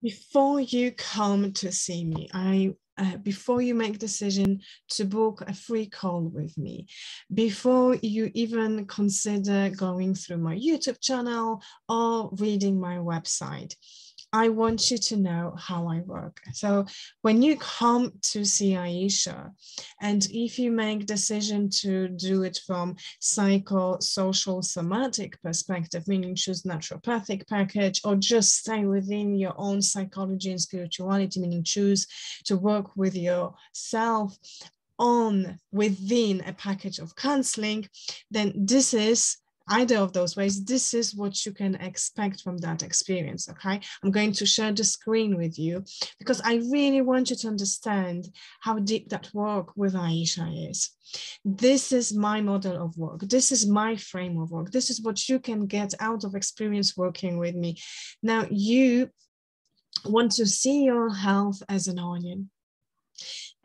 Before you come to see me, before you make decision to book a free call with me, before you even consider going through my YouTube channel or reading my website, I want you to know how I work. So when you come to see Aisha, and if you make decision to do it from psychosocial somatic perspective, meaning choose naturopathic package, or just stay within your own psychology and spirituality, meaning choose to work with yourself within a package of counseling, then this is either of those ways. This is what you can expect from that experience. Okay, I'm going to share the screen with you because I really want you to understand how deep that work with Aisha is. This is my model of work. This is my frame of work. This is what you can get out of experience working with me. Now, you want to see your health as an onion,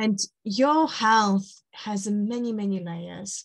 and your health has many, many layers.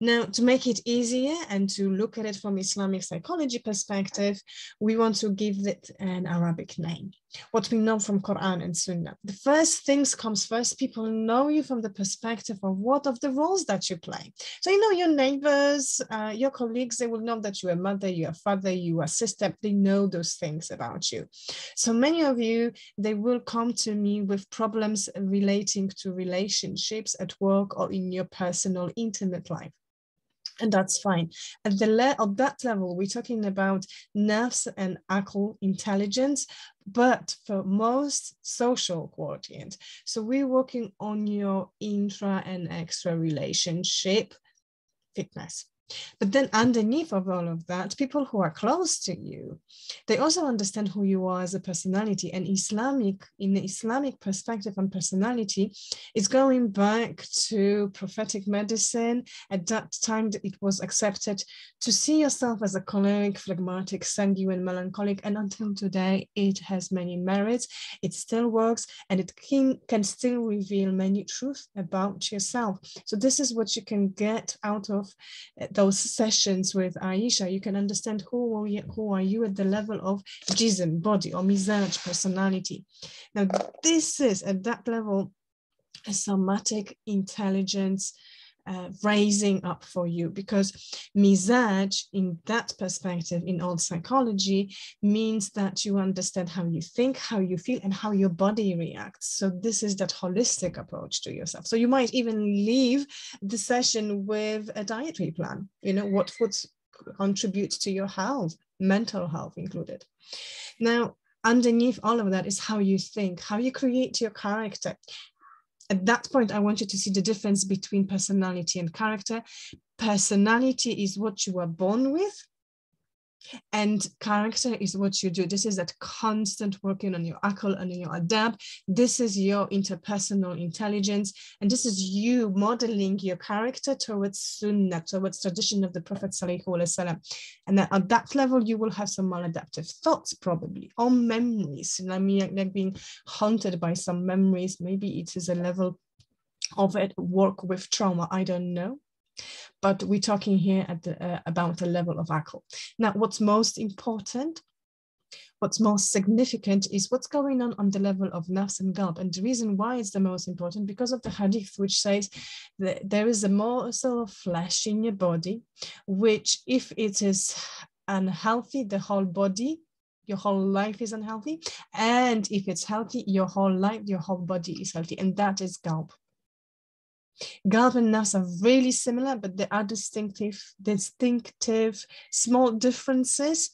Now, to make it easier and to look at it from Islamic psychology perspective, we want to give it an Arabic name, what we know from Quran and Sunnah. The first things comes first. People know you from the perspective of what of the roles that you play. So, you know, your neighbors, your colleagues, they will know that you are mother, you are father, you are sister. They know those things about you. So many of you, they will come to me with problems relating to relationships at work or in your personal intimate life. And that's fine. At that level, we're talking about nerves and aql intelligence, but for most social quotient. So we're working on your intra and extra relationship fitness. But then underneath of all of that, people who are close to you, they also understand who you are as a personality. And in the Islamic perspective on personality, is going back to prophetic medicine. At that time, it was accepted to see yourself as a choleric, phlegmatic, sanguine, melancholic. And until today, it has many merits. It still works, and it can still reveal many truths about yourself. So this is what you can get out of those sessions with Aisha. You can understand who are you at the level of jism, body, or mizaj, personality. Now, this is at that level a somatic intelligence raising up for you, because mizaj in that perspective in old psychology means that you understand how you think, how you feel, and how your body reacts. So this is that holistic approach to yourself. So you might even leave the session with a dietary plan, you know, what foods contribute to your health, mental health included. Now, underneath all of that is how you think, how you create your character. At that point, I want you to see the difference between personality and character. Personality is what you are born with, and character is what you do. This is that constant working on your aql and your adab. This is your interpersonal intelligence, and this is you modeling your character towards sunnah, towards tradition of the Prophet sallallahu alaihi wasallam. And at that level, you will have some maladaptive thoughts, probably, or memories. I mean, like being haunted by some memories. Maybe it is a level of it, work with trauma. I don't know. But we're talking here about the level of aql. Now, what's most important, what's most significant is what's going on the level of nafs and qalb. And the reason why it's the most important, because of the hadith, which says that there is a morsel of flesh in your body, which if it is unhealthy, the whole body, your whole life is unhealthy. And if it's healthy, your whole life, your whole body is healthy. And that is qalb. Qalb and nafs are really similar, but there are distinctive small differences.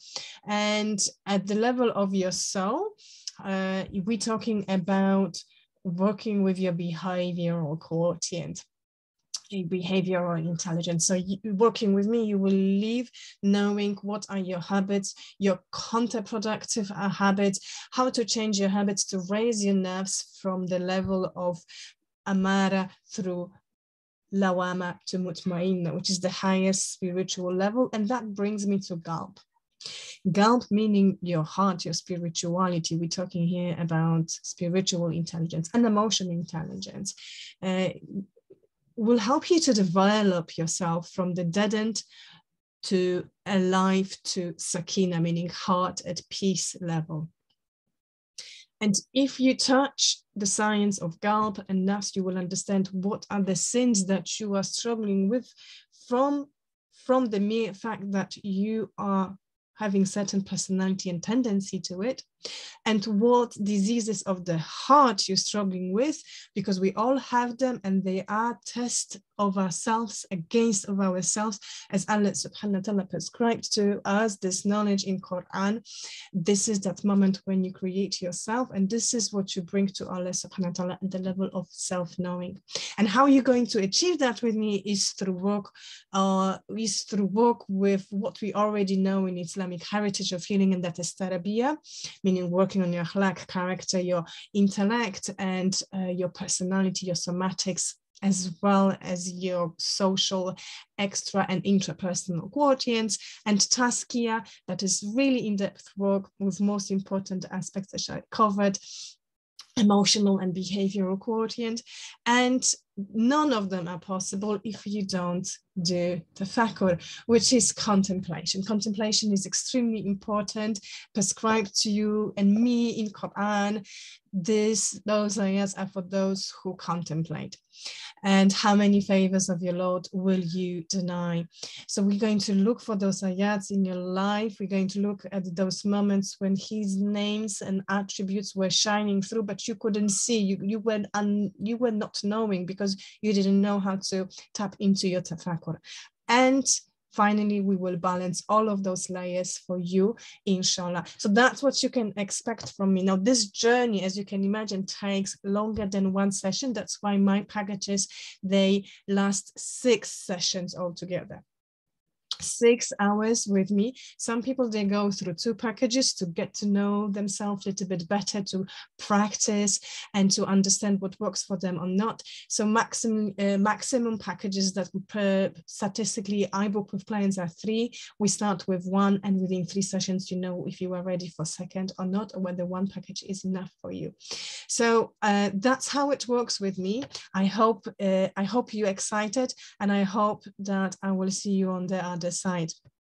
And at the level of your soul, we're talking about working with your behavioral quotient, behavioral intelligence. So working with me, you will leave knowing what are your habits, your counterproductive habits, how to change your habits to raise your nerves from the level of amara through lawama to mutmainna, which is the highest spiritual level. And that brings me to qalb. Qalb meaning your heart, your spirituality. We're talking here about spiritual intelligence and emotional intelligence. Will help you to develop yourself from the dead end to alive to sakina, meaning heart at peace level. And if you touch the science of Galp and Nafs, you will understand what are the sins that you are struggling with from the mere fact that you are having certain personality and tendency to it, and what diseases of the heart you're struggling with, because we all have them, and they are tests of ourselves against of ourselves, as Allah subhanahu wa ta'ala prescribed to us this knowledge in Quran. This is that moment when you create yourself, and this is what you bring to Allah subhanahu wa ta'ala at the level of self-knowing. And how you're going to achieve that with me is through work with what we already know in Islamic heritage of healing, and that is tarbiyah, meaning working on your akhlaq, character, your intellect, and your personality, your somatics, as well as your social, extra and intrapersonal quotients, and tazkiyah, that is really in-depth work with most important aspects that I covered, emotional and behavioral quotient, and none of them are possible if you don't do tafakkur, which is contemplation. Contemplation is extremely important, prescribed to you and me in Quran. Those ayahs are for those who contemplate. And how many favors of your Lord will you deny? So we're going to look for those ayats in your life. We're going to look at those moments when his names and attributes were shining through, but you couldn't see. You were not knowing because you didn't know how to tap into your tafakkur. And finally, we will balance all of those layers for you, inshallah. So that's what you can expect from me. Now, this journey, as you can imagine, takes longer than one session. That's why my packages, they last 6 sessions altogether. 6 hours with me. Some people, they go through 2 packages to get to know themselves a little bit better, to practice and to understand what works for them or not. So maximum packages that statistically I book with clients are 3. We start with 1, and within 3 sessions, you know if you are ready for second or not, or whether 1 package is enough for you. So that's how it works with me. I hope you're excited, and I hope that I will see you on the other side.